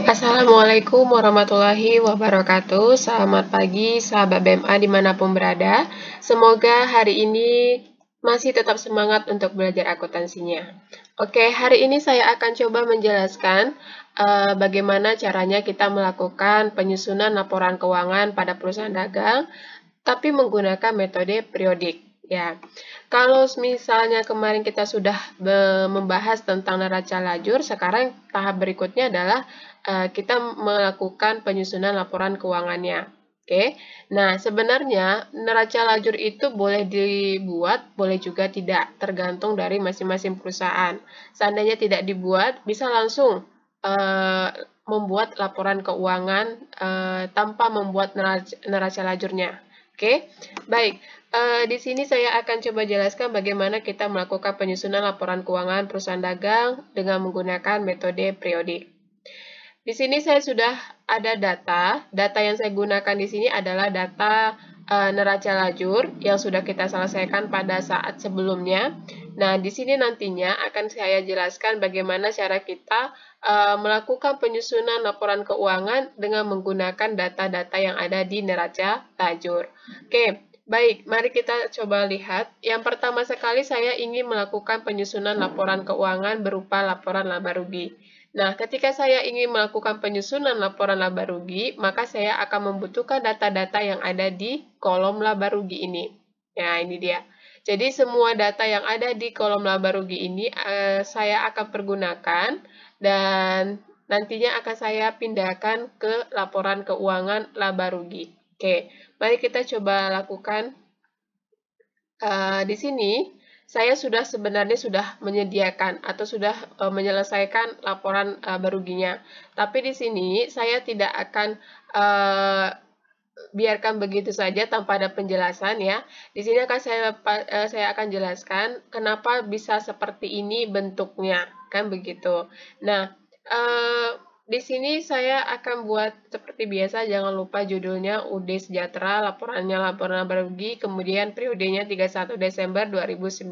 Assalamualaikum warahmatullahi wabarakatuh. Selamat pagi sahabat BMA dimanapun berada. Semoga hari ini masih tetap semangat untuk belajar akuntansinya. Oke, hari ini saya akan coba menjelaskan bagaimana caranya kita melakukan penyusunan laporan keuangan pada perusahaan dagang, tapi menggunakan metode periodik. Ya, kalau misalnya kemarin kita sudah membahas tentang neraca lajur, sekarang tahap berikutnya adalah kita melakukan penyusunan laporan keuangannya. Oke, nah sebenarnya neraca lajur itu boleh dibuat, boleh juga tidak, tergantung dari masing-masing perusahaan. Seandainya tidak dibuat, bisa langsung membuat laporan keuangan tanpa membuat neraca lajurnya. Oke, baik. Di sini saya akan coba jelaskan bagaimana kita melakukan penyusunan laporan keuangan perusahaan dagang dengan menggunakan metode periodik. Di sini saya sudah ada data. Data yang saya gunakan di sini adalah data neraca lajur yang sudah kita selesaikan pada saat sebelumnya. Nah, di sini nantinya akan saya jelaskan bagaimana cara kita melakukan penyusunan laporan keuangan dengan menggunakan data-data yang ada di neraca lajur. Oke, baik, mari kita coba lihat. Yang pertama sekali saya ingin melakukan penyusunan laporan keuangan berupa laporan laba rugi. Nah, ketika saya ingin melakukan penyusunan laporan laba rugi, maka saya akan membutuhkan data-data yang ada di kolom laba rugi ini. Nah, ini dia. Jadi, semua data yang ada di kolom laba rugi ini saya akan pergunakan dan nantinya akan saya pindahkan ke laporan keuangan laba rugi. Oke, mari kita coba lakukan. Di sini saya sebenarnya sudah menyediakan atau sudah menyelesaikan laporan laba ruginya. Tapi di sini saya tidak akan biarkan begitu saja tanpa ada penjelasan ya. Di sini akan saya akan jelaskan kenapa bisa seperti ini bentuknya, kan begitu. Nah, di sini saya akan buat seperti biasa, jangan lupa judulnya UD Sejahtera, laporannya laporan laba rugi, kemudian periodenya 31 Desember 2019.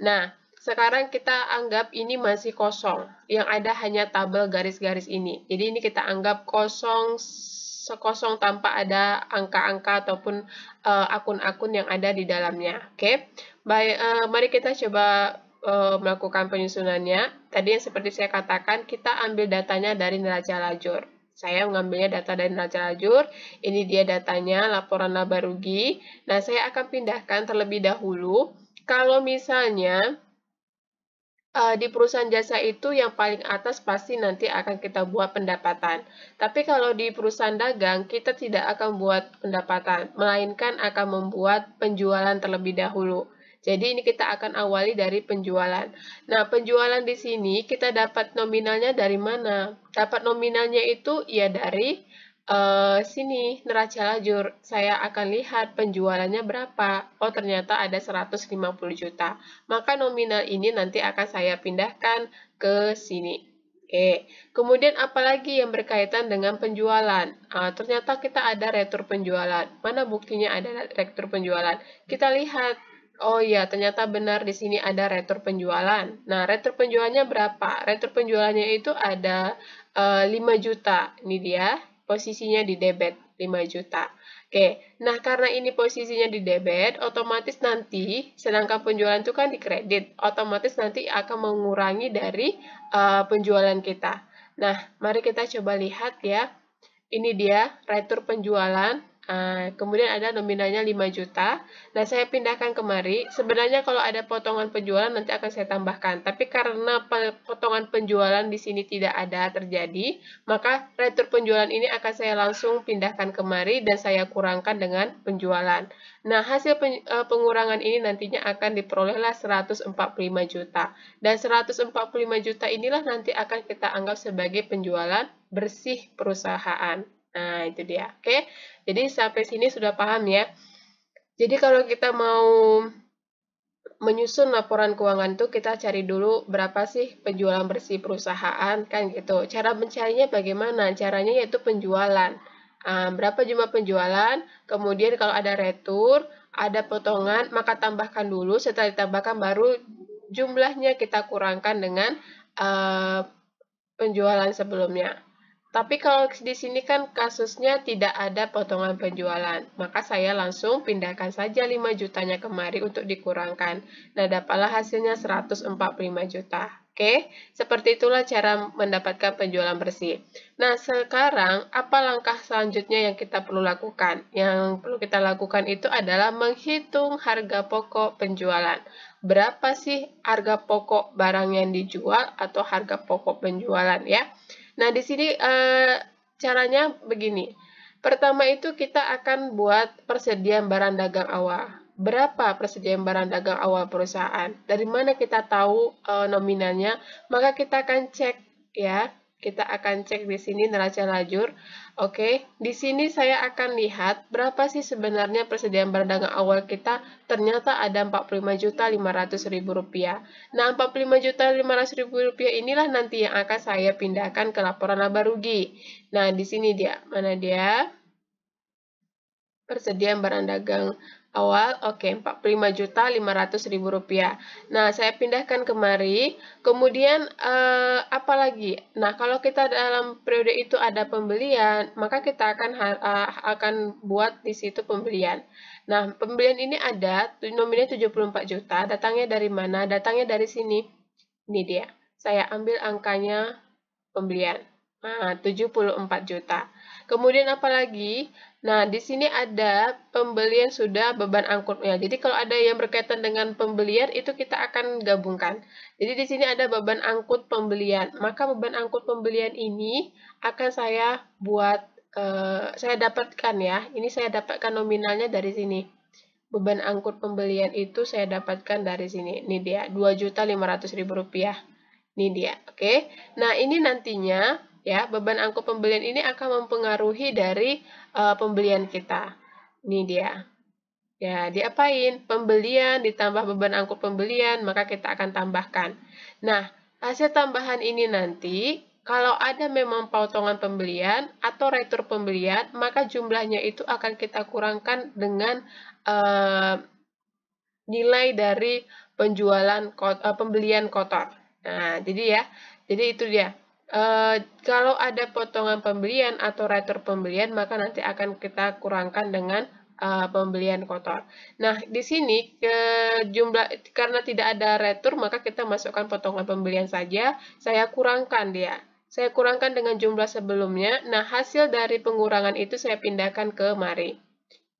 Nah, sekarang kita anggap ini masih kosong, yang ada hanya tabel garis-garis ini. Jadi ini kita anggap kosong, sekosong tanpa ada angka-angka ataupun akun-akun yang ada di dalamnya. Oke, baik, mari kita coba melakukan penyusunannya. Tadi yang seperti saya katakan, kita ambil datanya dari neraca lajur. Saya mengambilnya data dari neraca lajur. Ini dia datanya, laporan laba rugi. Nah, saya akan pindahkan terlebih dahulu. Kalau misalnya di perusahaan jasa itu yang paling atas pasti nanti akan kita buat pendapatan. Tapi kalau di perusahaan dagang, kita tidak akan buat pendapatan, melainkan akan membuat penjualan terlebih dahulu. Jadi ini kita akan awali dari penjualan. Nah, penjualan di sini kita dapat nominalnya dari mana? Dapat nominalnya itu ya dari sini neraca lajur. Saya akan lihat penjualannya berapa. Oh, ternyata ada 150 juta. Maka nominal ini nanti akan saya pindahkan ke sini. Oke, kemudian apalagi yang berkaitan dengan penjualan? Ternyata kita ada retur penjualan. Mana buktinya ada retur penjualan? Kita lihat. Oh iya, ternyata benar di sini ada retur penjualan. Nah, retur penjualannya berapa? Retur penjualannya itu ada 5 juta. Ini dia, posisinya di debit 5 juta. Oke, nah karena ini posisinya di debit, otomatis nanti, sedangkan penjualan itu kan di kredit, otomatis nanti akan mengurangi dari penjualan kita. Nah, mari kita coba lihat ya. Ini dia retur penjualan. Kemudian ada nominalnya 5 juta. Nah, saya pindahkan kemari. Sebenarnya kalau ada potongan penjualan nanti akan saya tambahkan. Tapi karena potongan penjualan di sini tidak ada terjadi, maka retur penjualan ini akan saya langsung pindahkan kemari dan saya kurangkan dengan penjualan. Nah, hasil pengurangan ini nantinya akan diperolehlah 145 juta. Dan 145 juta inilah nanti akan kita anggap sebagai penjualan bersih perusahaan. Nah, itu dia. Oke. Jadi sampai sini sudah paham ya. Jadi kalau kita mau menyusun laporan keuangan itu kita cari dulu berapa sih penjualan bersih perusahaan kan gitu. Cara mencarinya bagaimana? Caranya yaitu penjualan. Berapa jumlah penjualan, kemudian kalau ada retur, ada potongan, maka tambahkan dulu. Setelah ditambahkan baru jumlahnya kita kurangkan dengan penjualan sebelumnya. Tapi kalau di sini kan kasusnya tidak ada potongan penjualan, maka saya langsung pindahkan saja 5 jutanya kemari untuk dikurangkan. Nah, dapatlah hasilnya 145 juta. Oke, seperti itulah cara mendapatkan penjualan bersih. Nah, sekarang apa langkah selanjutnya yang kita perlu lakukan? Yang perlu kita lakukan itu adalah menghitung harga pokok penjualan. Berapa sih harga pokok barang yang dijual atau harga pokok penjualan ya? Nah, di sini caranya begini. Pertama itu kita akan buat persediaan barang dagang awal. Berapa persediaan barang dagang awal perusahaan? Dari mana kita tahu nominalnya? Maka kita akan cek ya. Kita akan cek di sini neraca lajur. Oke, di sini saya akan lihat berapa sih sebenarnya persediaan barang dagang awal kita. Ternyata ada Rp45.500.000. Nah, Rp45.500.000 inilah nanti yang akan saya pindahkan ke laporan laba rugi. Nah, di sini dia. Mana dia? Persediaan barang dagang awal, oke, Rp45.500.000. Nah, saya pindahkan kemari. Kemudian, apa lagi? Nah, kalau kita dalam periode itu ada pembelian, maka kita akan buat di situ pembelian. Nah, pembelian ini ada, nominalnya 74 juta. Datangnya dari mana? Datangnya dari sini. Ini dia. Saya ambil angkanya pembelian. Nah, 74 juta. Kemudian apa lagi? Nah, di sini ada pembelian sudah beban angkutnya. Jadi kalau ada yang berkaitan dengan pembelian itu kita akan gabungkan. Jadi di sini ada beban angkut pembelian. Maka beban angkut pembelian ini akan saya buat saya dapatkan ya. Ini saya dapatkan nominalnya dari sini. Beban angkut pembelian itu saya dapatkan dari sini. Ini dia, Rp2.500.000. Ini dia, oke. Nah, ini nantinya ya, beban angkut pembelian ini akan mempengaruhi dari pembelian kita. Ini dia. Ya, diapain? Pembelian ditambah beban angkut pembelian, maka kita akan tambahkan. Nah, hasil tambahan ini nanti, kalau ada memang potongan pembelian atau retur pembelian, maka jumlahnya itu akan kita kurangkan dengan nilai dari pembelian kotor. Nah, jadi itu dia. Kalau ada potongan pembelian atau retur pembelian, maka nanti akan kita kurangkan dengan pembelian kotor. Nah, di sini karena tidak ada retur, maka kita masukkan potongan pembelian saja. Saya kurangkan dia. Saya kurangkan dengan jumlah sebelumnya. Nah, hasil dari pengurangan itu saya pindahkan ke mari.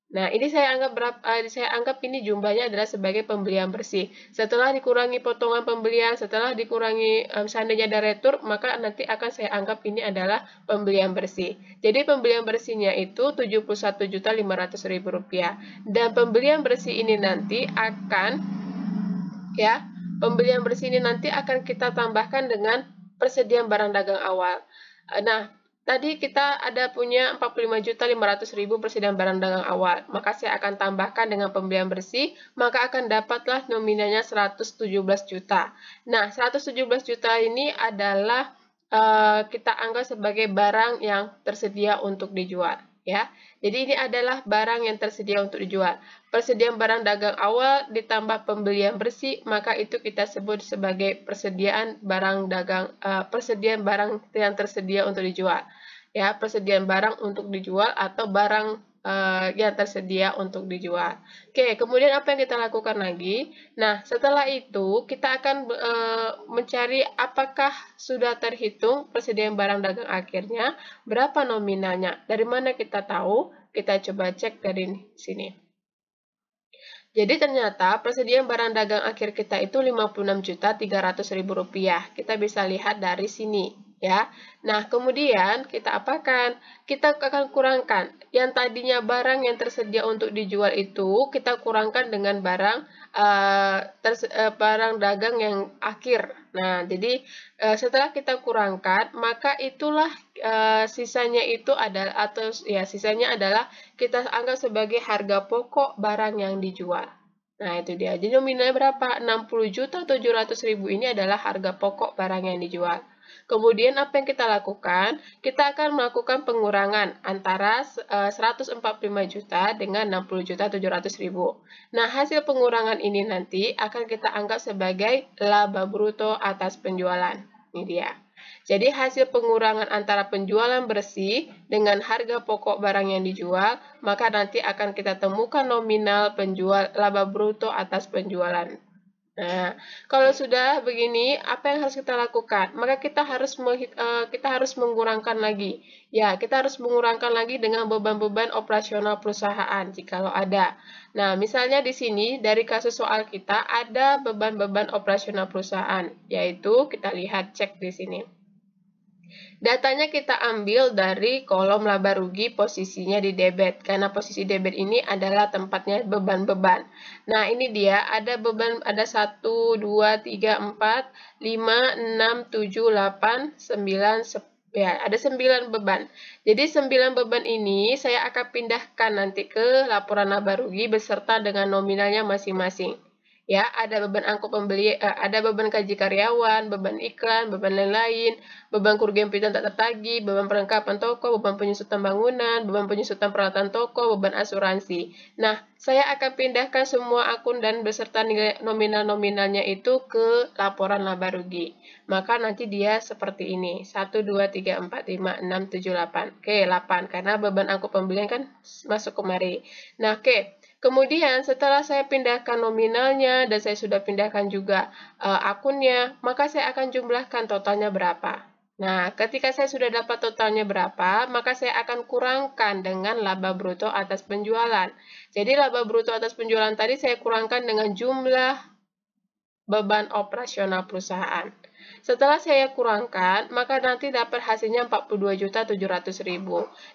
Nah, ini saya anggap ini jumlahnya adalah sebagai pembelian bersih. Setelah dikurangi potongan pembelian, setelah dikurangi seandainya ada retur, maka nanti akan saya anggap ini adalah pembelian bersih. Jadi pembelian bersihnya itu Rp71.500.000. Dan pembelian bersih ini nanti akan kita tambahkan dengan persediaan barang dagang awal. Nah, tadi kita ada punya Rp45.500.000 persediaan barang dagang awal. Maka saya akan tambahkan dengan pembelian bersih, maka akan dapatlah nominalnya 117 juta. Nah, 117 juta ini adalah kita anggap sebagai barang yang tersedia untuk dijual. Ya, jadi ini adalah barang yang tersedia untuk dijual. Persediaan barang dagang awal ditambah pembelian bersih, maka itu kita sebut sebagai persediaan barang yang tersedia untuk dijual. Ya, persediaan barang untuk dijual atau barang yang tersedia untuk dijual. Oke, kemudian apa yang kita lakukan lagi? Nah, setelah itu kita akan mencari apakah sudah terhitung persediaan barang dagang akhirnya, berapa nominalnya. Dari mana kita tahu? Kita coba cek dari sini. Jadi ternyata persediaan barang dagang akhir kita itu Rp56.300.000. Kita bisa lihat dari sini. Ya, nah kemudian kita apakan? Kita akan kurangkan yang tadinya barang yang tersedia untuk dijual itu kita kurangkan dengan barang dagang yang akhir. Nah, jadi setelah kita kurangkan, maka itulah sisanya adalah kita anggap sebagai harga pokok barang yang dijual. Nah, itu dia. Jadi nominalnya berapa? Rp60.700.000 ini adalah harga pokok barang yang dijual. Kemudian apa yang kita lakukan? Kita akan melakukan pengurangan antara 145 juta dengan 60.700.000. Nah, hasil pengurangan ini nanti akan kita anggap sebagai laba bruto atas penjualan. Ini dia. Jadi hasil pengurangan antara penjualan bersih dengan harga pokok barang yang dijual, maka nanti akan kita temukan nominal penjual laba bruto atas penjualan. Nah, kalau sudah begini, apa yang harus kita lakukan? Maka kita harus mengurangkan lagi. Ya, kita harus mengurangkan lagi dengan beban-beban operasional perusahaan jikalau ada. Nah, misalnya di sini dari kasus soal kita ada beban-beban operasional perusahaan, yaitu kita lihat cek di sini. Datanya kita ambil dari kolom laba rugi posisinya di debit, karena posisi debit ini adalah tempatnya beban-beban. Nah, ini dia, ada beban, ada 1, 2, 3, 4, 5, 6, 7, 8, 9, 10. Ya, ada 9 beban. Jadi 9 beban ini saya akan pindahkan nanti ke laporan laba rugi beserta dengan nominalnya masing-masing. Ya, ada beban angkut pembeli, ada beban gaji karyawan, beban iklan, beban lain-lain, beban kerugian piutang tak tertagih, beban perlengkapan toko, beban penyusutan bangunan, beban penyusutan peralatan toko, beban asuransi. Nah, saya akan pindahkan semua akun dan beserta nilai nominal-nominalnya itu ke laporan laba rugi. Maka nanti dia seperti ini, 1, 2, 3, 4, 5, 6, 7, 8. Oke, 8, karena beban angkut pembelian kan masuk kemari. Nah, oke. Kemudian setelah saya pindahkan nominalnya dan saya sudah pindahkan juga akunnya, maka saya akan jumlahkan totalnya berapa. Nah, ketika saya sudah dapat totalnya berapa, maka saya akan kurangkan dengan laba bruto atas penjualan. Jadi laba bruto atas penjualan tadi saya kurangkan dengan jumlah beban operasional perusahaan. Setelah saya kurangkan, maka nanti dapat hasilnya 42.700.000.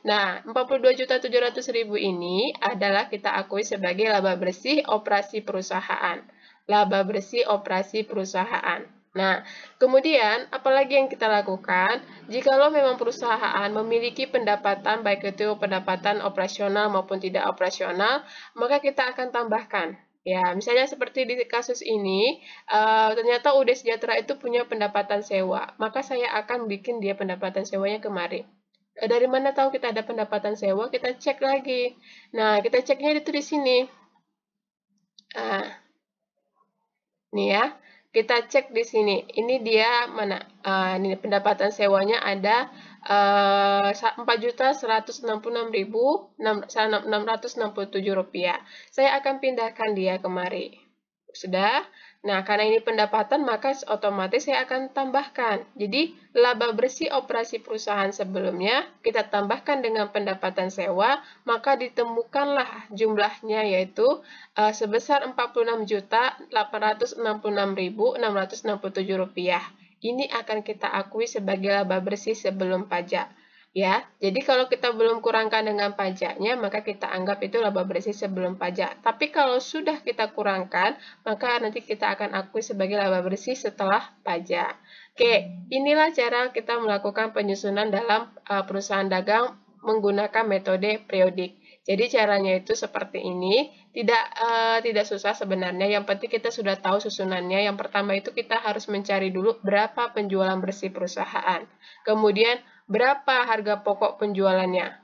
Nah, 42.700.000 ini adalah kita akui sebagai laba bersih operasi perusahaan. Laba bersih operasi perusahaan. Nah, kemudian apalagi yang kita lakukan? Jikalau memang perusahaan memiliki pendapatan, baik itu pendapatan operasional maupun tidak operasional, maka kita akan tambahkan. Ya, misalnya seperti di kasus ini, ternyata UD Sejahtera itu punya pendapatan sewa, maka saya akan bikin dia pendapatan sewanya kemari. Dari mana tahu kita ada pendapatan sewa? Kita cek lagi. Nah, kita ceknya itu di sini. Nih ya, kita cek di sini. Ini dia mana? Ini pendapatan sewanya ada 4.166.667 rupiah. Saya akan pindahkan dia kemari. Sudah? Nah, karena ini pendapatan, maka otomatis saya akan tambahkan. Jadi, laba bersih operasi perusahaan sebelumnya, kita tambahkan dengan pendapatan sewa, maka ditemukanlah jumlahnya yaitu sebesar Rp46.866.667. Ini akan kita akui sebagai laba bersih sebelum pajak. Ya, jadi kalau kita belum kurangkan dengan pajaknya, maka kita anggap itu laba bersih sebelum pajak. Tapi kalau sudah kita kurangkan, maka nanti kita akan akui sebagai laba bersih setelah pajak. Oke, inilah cara kita melakukan penyusunan dalam perusahaan dagang menggunakan metode periodik. Jadi caranya itu seperti ini, tidak susah sebenarnya. Yang penting kita sudah tahu susunannya. Yang pertama itu kita harus mencari dulu berapa penjualan bersih perusahaan. Kemudian berapa harga pokok penjualannya.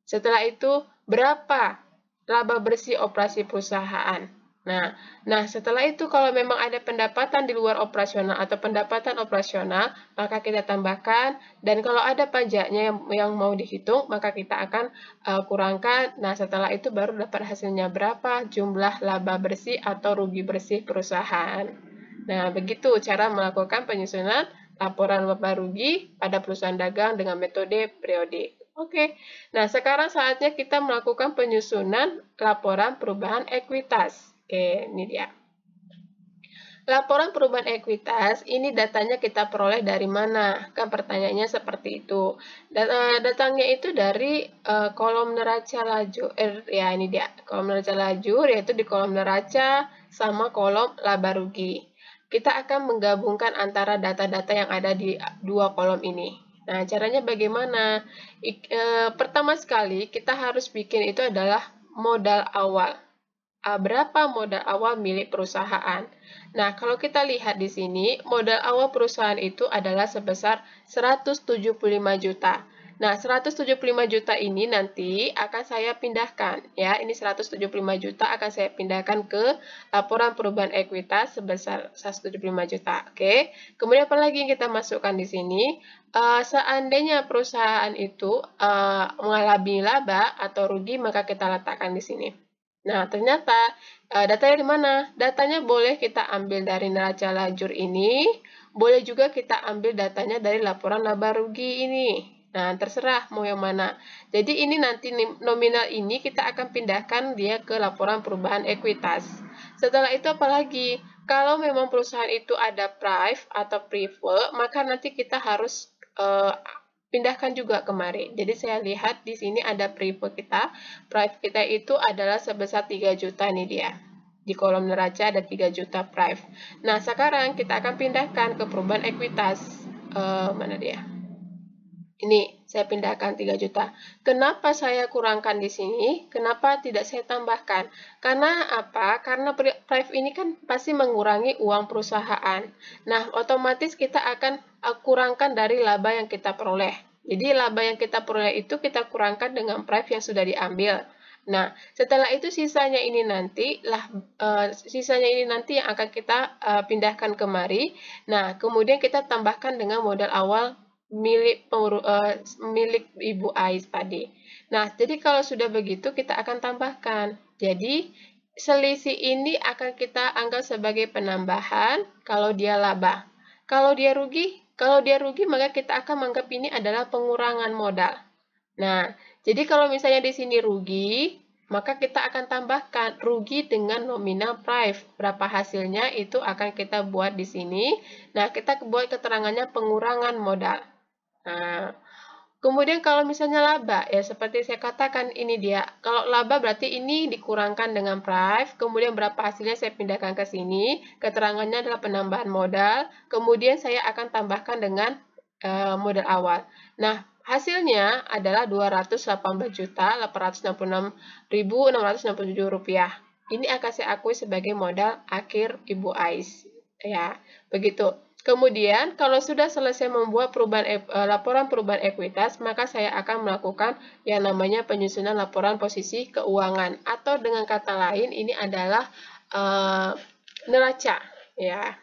Setelah itu, berapa laba bersih operasi perusahaan. Nah, setelah itu kalau memang ada pendapatan di luar operasional atau pendapatan operasional, maka kita tambahkan. Dan kalau ada pajaknya yang mau dihitung, maka kita akan kurangkan. Nah, setelah itu baru dapat hasilnya berapa jumlah laba bersih atau rugi bersih perusahaan. Nah, begitu cara melakukan penyusunan laporan laba rugi pada perusahaan dagang dengan metode periodik. Oke, nah sekarang saatnya kita melakukan penyusunan laporan perubahan ekuitas. Oke, ini dia. Laporan perubahan ekuitas, ini datanya kita peroleh dari mana? Kan pertanyaannya seperti itu. Datangnya itu dari kolom neraca lajur. Ya, ini dia. Kolom neraca lajur, yaitu di kolom neraca sama kolom laba rugi. Kita akan menggabungkan antara data-data yang ada di dua kolom ini. Nah, caranya bagaimana? Pertama sekali, kita harus bikin itu adalah modal awal. Berapa modal awal milik perusahaan? Nah, kalau kita lihat di sini, modal awal perusahaan itu adalah sebesar 175 juta. Nah, 175 juta ini nanti akan saya pindahkan ya. Ini 175 juta akan saya pindahkan ke laporan perubahan ekuitas sebesar 175 juta. Oke. Kemudian apa lagi yang kita masukkan di sini? Seandainya perusahaan itu mengalami laba atau rugi, maka kita letakkan di sini. Nah, ternyata datanya di mana? Datanya boleh kita ambil dari neraca lajur ini, boleh juga kita ambil datanya dari laporan laba rugi ini. Nah, terserah mau yang mana. Jadi ini nanti nominal ini kita akan pindahkan dia ke laporan perubahan ekuitas. Setelah itu apalagi? Kalau memang perusahaan itu ada prive atau preferred, maka nanti kita harus pindahkan juga kemari. Jadi saya lihat di sini ada preferred kita. Prive kita itu adalah sebesar 3 juta nih dia. Di kolom neraca ada 3 juta prive. Nah, sekarang kita akan pindahkan ke perubahan ekuitas. Mana dia? Ini saya pindahkan 3 juta. Kenapa saya kurangkan di sini? Kenapa tidak saya tambahkan? Karena apa? Karena prive ini kan pasti mengurangi uang perusahaan. Nah, otomatis kita akan kurangkan dari laba yang kita peroleh. Jadi, laba yang kita peroleh itu kita kurangkan dengan prive yang sudah diambil. Nah, setelah itu sisanya ini nanti yang akan kita pindahkan kemari. Nah, kemudian kita tambahkan dengan modal awal milik Ibu Ais tadi. Nah, jadi kalau sudah begitu kita akan tambahkan. Jadi, selisih ini akan kita anggap sebagai penambahan kalau dia laba. Kalau dia rugi maka kita akan menganggap ini adalah pengurangan modal. Nah, jadi kalau misalnya di sini rugi, maka kita akan tambahkan rugi dengan nominal prive. Berapa hasilnya itu akan kita buat di sini. Nah, kita buat keterangannya pengurangan modal. Nah, kemudian kalau misalnya laba, ya seperti saya katakan ini dia. Kalau laba berarti ini dikurangkan dengan prive, kemudian berapa hasilnya saya pindahkan ke sini. Keterangannya adalah penambahan modal, kemudian saya akan tambahkan dengan modal awal. Nah, hasilnya adalah Rp218.866.667. Ini akan saya akui sebagai modal akhir Ibu Ais. Ya, begitu. Kemudian, kalau sudah selesai membuat laporan perubahan ekuitas, maka saya akan melakukan yang namanya penyusunan laporan posisi keuangan. Atau dengan kata lain, ini adalah neraca. Ya.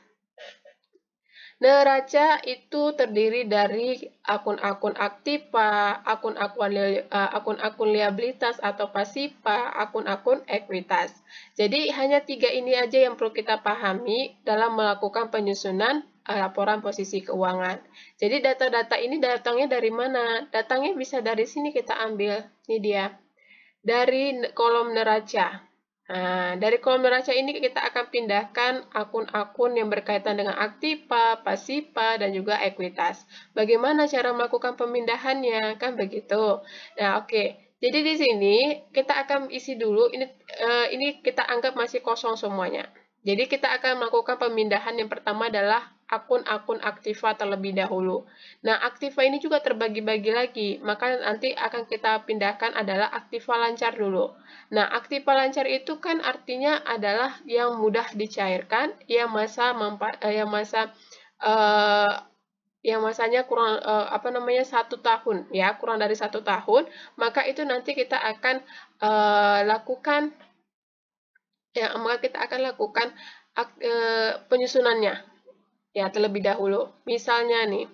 Neraca itu terdiri dari akun-akun aktiva, akun-akun liabilitas atau pasifa, akun-akun ekuitas. Jadi hanya 3 ini aja yang perlu kita pahami dalam melakukan penyusunan laporan posisi keuangan. Jadi data-data ini datangnya dari mana? Datangnya bisa dari sini kita ambil. Ini dia. Dari kolom neraca. Nah, dari kolom neraca ini kita akan pindahkan akun-akun yang berkaitan dengan aktiva, pasifa, dan juga ekuitas. Bagaimana cara melakukan pemindahannya? Kan begitu. Nah, oke. Jadi di sini kita akan isi dulu, ini kita anggap masih kosong semuanya. Jadi kita akan melakukan pemindahan yang pertama adalah akun-akun aktiva terlebih dahulu. Nah, aktiva ini juga terbagi-bagi lagi, maka nanti akan kita pindahkan adalah aktiva lancar dulu. Nah, aktiva lancar itu kan artinya adalah yang mudah dicairkan, yang masanya kurang 1 tahun ya, kurang dari 1 tahun, maka itu nanti kita akan lakukan penyusunannya ya terlebih dahulu. Misalnya nih,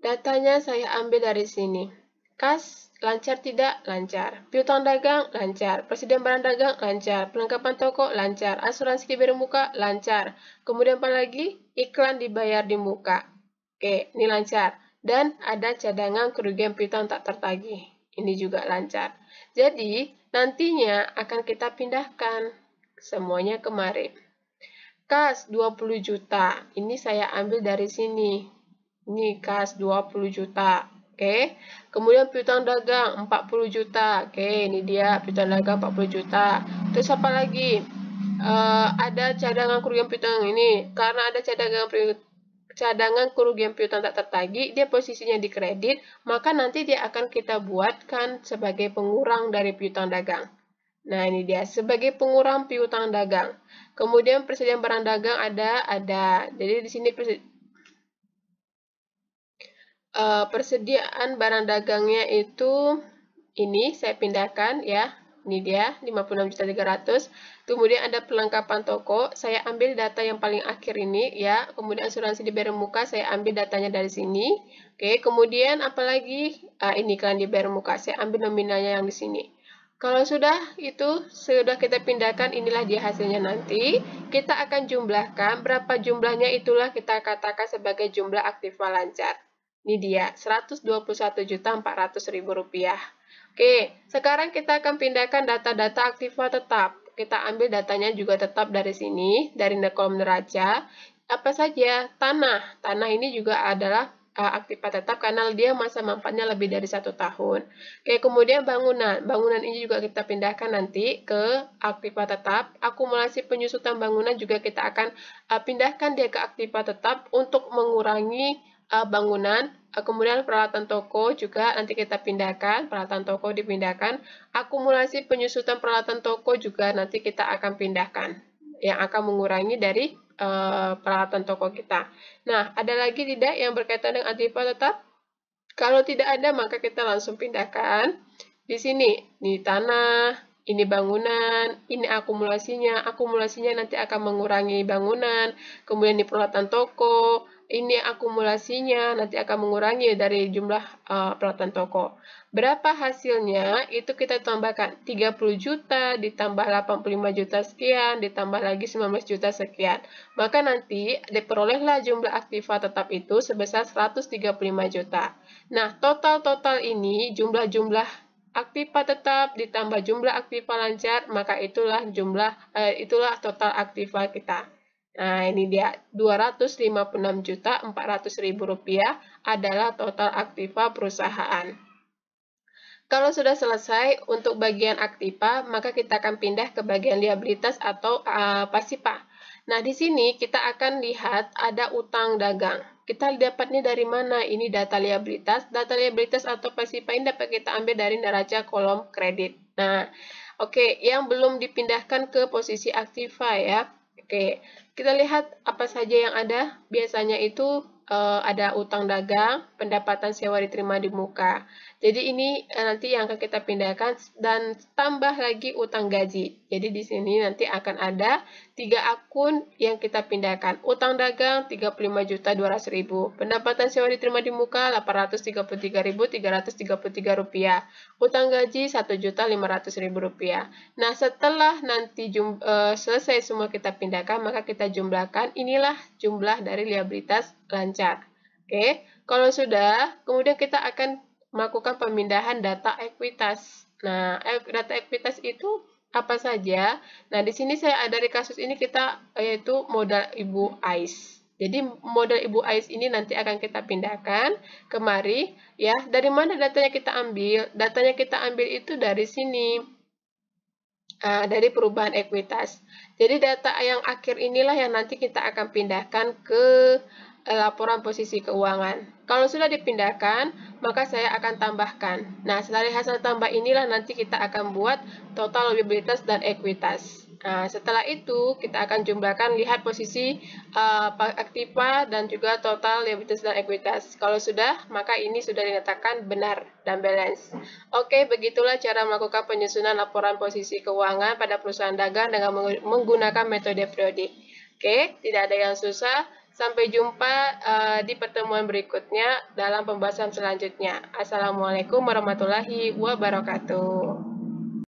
datanya saya ambil dari sini. Kas lancar tidak? Lancar. Piutang dagang? Lancar. Persediaan barang dagang? Lancar. Perlengkapan toko? Lancar. Asuransi diberi muka? Lancar. Kemudian apa lagi? Iklan dibayar di muka. Oke, ini lancar. Dan ada cadangan kerugian piutang tak tertagih. Ini juga lancar. Jadi, nantinya akan kita pindahkan semuanya kemari. Kas 20 juta. Ini saya ambil dari sini. Ini kas 20 juta. Oke. Kemudian piutang dagang 40 juta. Oke, ini dia piutang dagang 40 juta. Terus apa lagi? Ada cadangan kerugian piutang ini. Karena ada cadangan kerugian piutang tak tertagih, dia posisinya di kredit, maka nanti dia akan kita buatkan sebagai pengurang dari piutang dagang. Nah, ini dia sebagai pengurang piutang dagang. Kemudian persediaan barang dagang ada. Jadi di sini persediaan barang dagangnya itu ini saya pindahkan ya. Ini dia 56.300.000. Kemudian ada perlengkapan toko, saya ambil data yang paling akhir ini ya. Kemudian asuransi dibayar muka, saya ambil datanya dari sini. Oke, kemudian apalagi ini kan dibayar muka, saya ambil nominalnya yang di sini. Kalau sudah kita pindahkan, inilah dia hasilnya nanti. Kita akan jumlahkan berapa jumlahnya, itulah kita katakan sebagai jumlah aktiva lancar. Ini dia 121.400.000 rupiah. Oke, sekarang kita akan pindahkan data-data aktiva tetap. Kita ambil datanya juga tetap dari sini, dari kolom neraca. Apa saja? Tanah. Tanah ini juga adalah aktiva tetap karena dia masa manfaatnya lebih dari 1 tahun. Oke, kemudian bangunan. Bangunan ini juga kita pindahkan nanti ke aktiva tetap. Akumulasi penyusutan bangunan juga kita akan pindahkan dia ke aktiva tetap untuk mengurangi bangunan. Kemudian peralatan toko juga nanti kita pindahkan, peralatan toko dipindahkan. Akumulasi penyusutan peralatan toko juga nanti kita akan pindahkan, yang akan mengurangi dari peralatan toko kita. Nah, ada lagi tidak yang berkaitan dengan aktiva tetap? Kalau tidak ada, maka kita langsung pindahkan. Di sini, ini tanah, ini bangunan, ini akumulasinya. Akumulasinya nanti akan mengurangi bangunan. Kemudian di peralatan toko, ini akumulasinya nanti akan mengurangi dari jumlah peralatan toko. Berapa hasilnya? Itu kita tambahkan 30 juta, ditambah 85 juta sekian, ditambah lagi 19 juta sekian. Maka nanti diperolehlah jumlah aktiva tetap itu sebesar 135 juta. Nah, total ini jumlah-jumlah aktiva tetap ditambah jumlah aktiva lancar, maka itulah total aktiva kita. Nah, ini dia 256.400.000 rupiah adalah total aktiva perusahaan. Kalau sudah selesai untuk bagian aktiva, maka kita akan pindah ke bagian liabilitas atau pasipa. Nah, di sini kita akan lihat ada utang dagang. Kita dapatnya dari mana? Ini data liabilitas. Data liabilitas atau pasipa ini dapat kita ambil dari neraca kolom kredit. Nah, oke, yang belum dipindahkan ke posisi aktiva ya. Oke, kita lihat apa saja yang ada. Biasanya itu ada utang dagang, pendapatan sewa diterima di muka. Jadi ini nanti yang akan kita pindahkan dan tambah lagi utang gaji. Jadi di sini nanti akan ada 3 akun yang kita pindahkan. Utang dagang 35.200.000. Pendapatan sewa diterima di muka 833.333 rupiah. Utang gaji 1.500.000 rupiah. Nah, setelah nanti selesai semua kita pindahkan, maka kita jumlahkan. Inilah jumlah dari liabilitas lancar. Oke, kalau sudah, kemudian kita akan melakukan pemindahan data ekuitas. Nah, data ekuitas itu apa saja? Nah, di sini saya ada di kasus ini yaitu modal Ibu Ais. Jadi modal Ibu Ais ini nanti akan kita pindahkan kemari ya. Dari mana datanya kita ambil? Datanya kita ambil itu dari sini. Dari perubahan ekuitas. Jadi data yang akhir inilah yang nanti kita akan pindahkan ke laporan posisi keuangan. Kalau sudah dipindahkan, maka saya akan tambahkan. Nah, dari hasil tambah inilah nanti kita akan buat total liabilitas dan ekuitas. Nah, setelah itu kita akan jumlahkan, lihat posisi aktiva dan juga total liabilitas dan ekuitas. Kalau sudah, maka ini sudah dinyatakan benar dan balance. Oke, begitulah cara melakukan penyusunan laporan posisi keuangan pada perusahaan dagang dengan menggunakan metode periodik. Oke, tidak ada yang susah. Sampai jumpa di pertemuan berikutnya dalam pembahasan selanjutnya. Assalamualaikum warahmatullahi wabarakatuh.